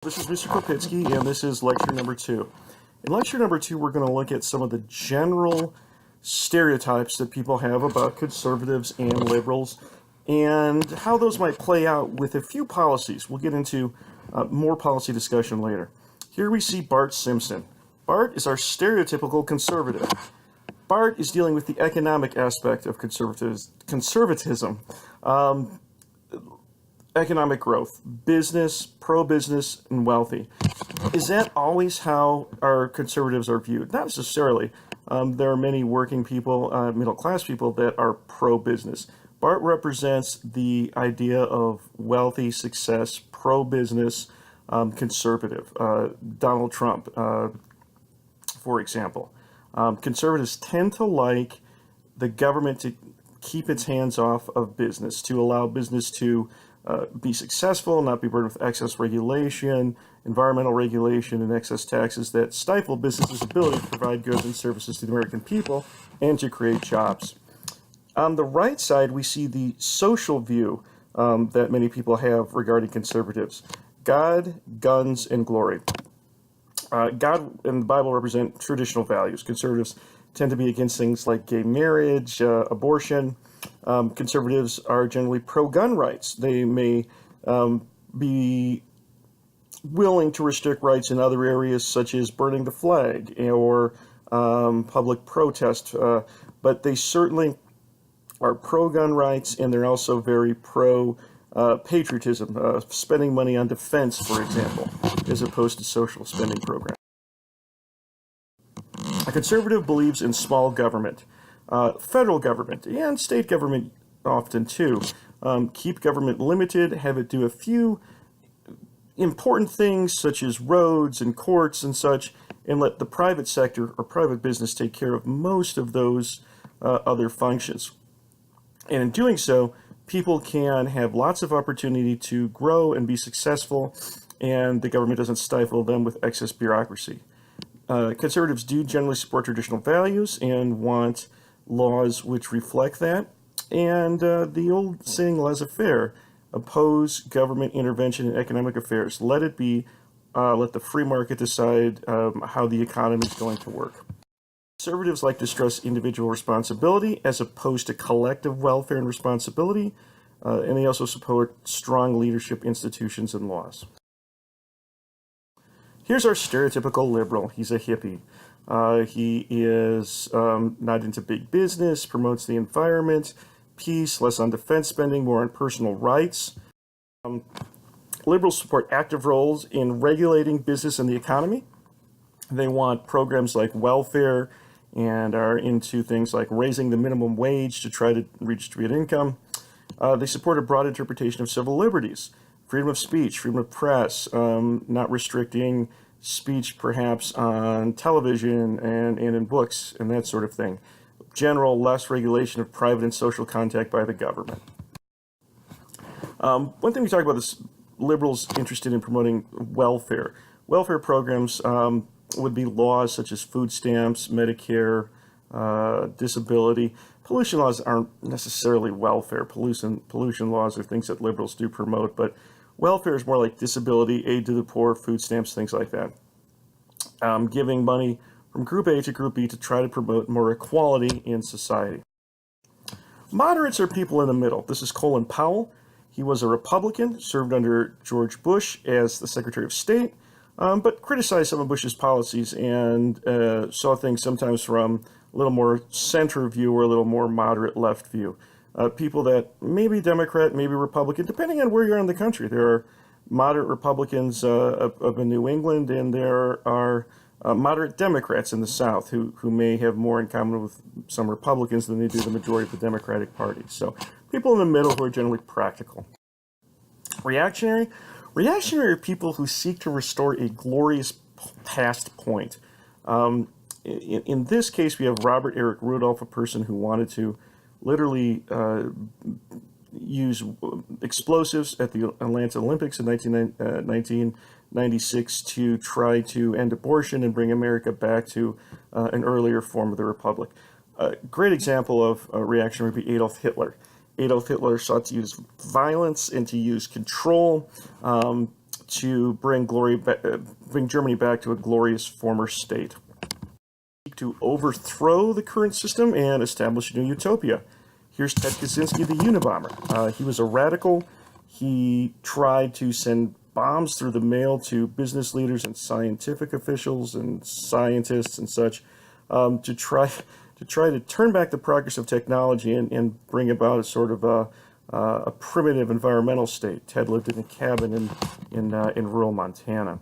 This is Mr. Kopitsky, and this is lecture number 2. In lecture number 2, we're going to look at some of the general stereotypes that people have about conservatives and liberals, and how those might play out with a few policies. We'll get into more policy discussion later. Here we see Bart Simpson. Bart is our stereotypical conservative. Bart is dealing with the economic aspect of conservatism. Economic growth, business, pro-business, and wealthy. Is that always how our conservatives are viewed? Not necessarily. There are many working people, middle-class people that are pro-business. Bart represents the idea of wealthy, success, pro-business, conservative. Donald Trump, for example. Conservatives tend to like the government to keep its hands off of business, to allow business to be successful, not be burdened with excess regulation, environmental regulation, and excess taxes that stifle businesses' ability to provide goods and services to the American people and to create jobs. On the right side, we see the social view that many people have regarding conservatives. God, guns, and glory. God and the Bible represent traditional values. Conservatives tend to be against things like gay marriage, abortion. Conservatives are generally pro-gun rights. They may be willing to restrict rights in other areas such as burning the flag or public protest, but they certainly are pro-gun rights, and they're also very pro-patriotism, spending money on defense, for example, as opposed to social spending programs. A conservative believes in small government. Federal government and state government often too. Keep government limited, have it do a few important things such as roads and courts and such, and let the private sector or private business take care of most of those other functions. And in doing so, people can have lots of opportunity to grow and be successful, and the government doesn't stifle them with excess bureaucracy. Conservatives do generally support traditional values and want laws which reflect that, and the old saying laissez-faire, oppose government intervention in economic affairs. Let it be, let the free market decide how the economy is going to work. Conservatives like to stress individual responsibility as opposed to collective welfare and responsibility, and they also support strong leadership institutions and laws. Here's our stereotypical liberal. He's a hippie. He is not into big business, promotes the environment, peace, less on defense spending, more on personal rights. Liberals support active roles in regulating business and the economy. They want programs like welfare and are into things like raising the minimum wage to try to redistribute income. They support a broad interpretation of civil liberties, freedom of speech, freedom of press, not restricting speech perhaps on television and in books and that sort of thing. General less regulation of private and social contact by the government. One thing we talk about is liberals interested in promoting welfare. Welfare programs would be laws such as food stamps, Medicare, disability. Pollution laws aren't necessarily welfare. Pollution laws are things that liberals do promote, but welfare is more like disability, aid to the poor, food stamps, things like that. Giving money from Group A to Group B to try to promote more equality in society. Moderates are people in the middle. This is Colin Powell. He was a Republican, served under George Bush as the Secretary of State, but criticized some of Bush's policies and saw things sometimes from a little more center view or a little more moderate left view. People that may be Democrat, maybe Republican, depending on where you're in the country. There are moderate Republicans up in New England, and there are moderate Democrats in the South who may have more in common with some Republicans than they do the majority of the Democratic Party. So people in the middle who are generally practical. Reactionary are people who seek to restore a glorious past point. In this case, we have Robert Eric Rudolph, a person who wanted to literally use explosives at the Atlanta Olympics in 1996 to try to end abortion and bring America back to an earlier form of the Republic. A great example of a reaction would be Adolf Hitler. Adolf Hitler sought to use violence and to use control to bring Germany back to a glorious former state. To overthrow the current system and establish a new utopia. Here's Ted Kaczynski, the Unabomber. He was a radical. He tried to send bombs through the mail to business leaders and scientific officials and scientists and such, to try to turn back the progress of technology and bring about a sort of a primitive environmental state. Ted lived in a cabin in rural Montana.